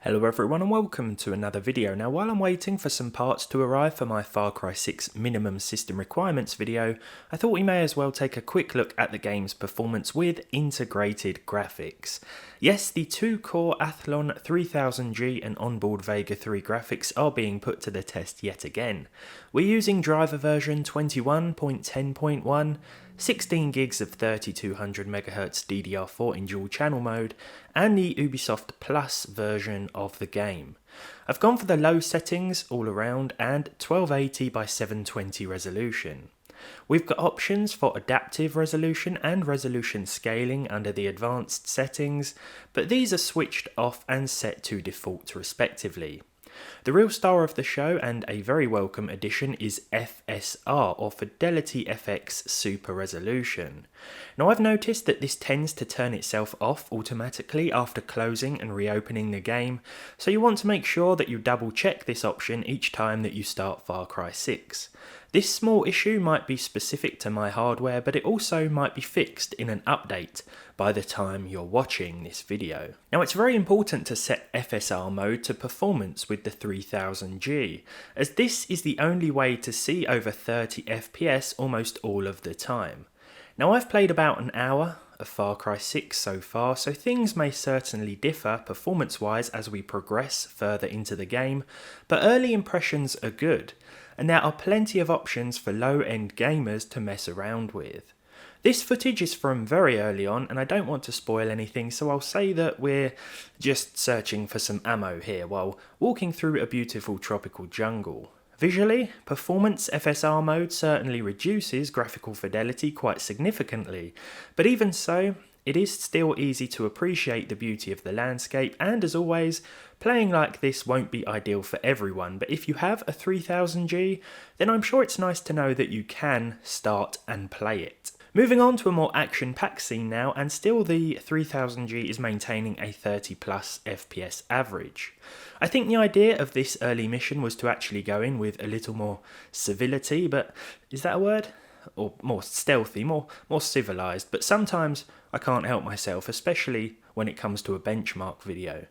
Hello everyone and welcome to another video. Now while I'm waiting for some parts to arrive for my Far Cry 6 minimum system requirements video, I thought we may as well take a quick look at the game's performance with integrated graphics. Yes, the 2-core Athlon 3000G and onboard Vega 3 graphics are being put to the test yet again. We're using driver version 21.10.1, 16 gigs of 3200 MHz DDR4 in dual channel mode, and the Ubisoft Plus version of the game. I've gone for the low settings all around and 1280 by 720 resolution. We've got options for adaptive resolution and resolution scaling under the advanced settings, but these are switched off and set to default respectively. The real star of the show, and a very welcome addition, is FSR, or Fidelity FX Super Resolution. Now I've noticed that this tends to turn itself off automatically after closing and reopening the game, so you want to make sure that you double check this option each time that you start Far Cry 6. This small issue might be specific to my hardware, but it also might be fixed in an update by the time you're watching this video. Now it's very important to set FSR mode to performance with the 3000G, as this is the only way to see over 30 FPS almost all of the time. Now I've played about an hour of Far Cry 6 so far, so things may certainly differ performance-wise as we progress further into the game, but early impressions are good, and there are plenty of options for low-end gamers to mess around with. This footage is from very early on, and I don't want to spoil anything, so I'll say that we're just searching for some ammo here while walking through a beautiful tropical jungle. Visually, performance FSR mode certainly reduces graphical fidelity quite significantly, but even so, it is still easy to appreciate the beauty of the landscape, and as always, playing like this won't be ideal for everyone, but if you have a 3000G, then I'm sure it's nice to know that you can start and play it. Moving on to a more action-packed scene now, and still the 3000G is maintaining a 30 plus FPS average. I think the idea of this early mission was to actually go in with a little more civility, but is that a word? Or more stealthy, more civilized, but sometimes I can't help myself, especially when it comes to a benchmark video.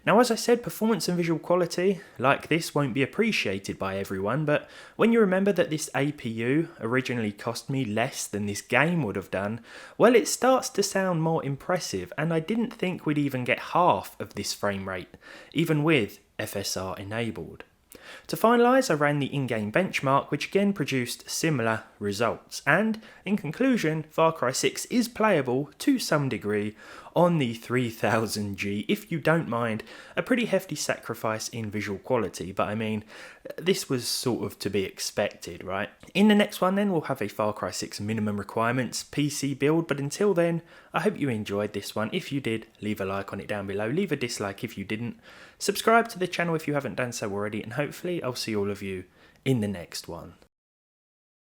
Now as I said, performance and visual quality like this won't be appreciated by everyone, but when you remember that this APU originally cost me less than this game would have done, well, it starts to sound more impressive, and I didn't think we'd even get half of this frame rate, even with FSR enabled. To finalise, I ran the in-game benchmark, which again produced similar results, and in conclusion, Far Cry 6 is playable to some degree on the 3000G, if you don't mind a pretty hefty sacrifice in visual quality, but I mean, this was sort of to be expected, right? In the next one then, we'll have a Far Cry 6 minimum requirements PC build, but until then, I hope you enjoyed this one. If you did, leave a like on it down below, leave a dislike if you didn't, subscribe to the channel if you haven't done so already, and hopefully I'll see all of you in the next one.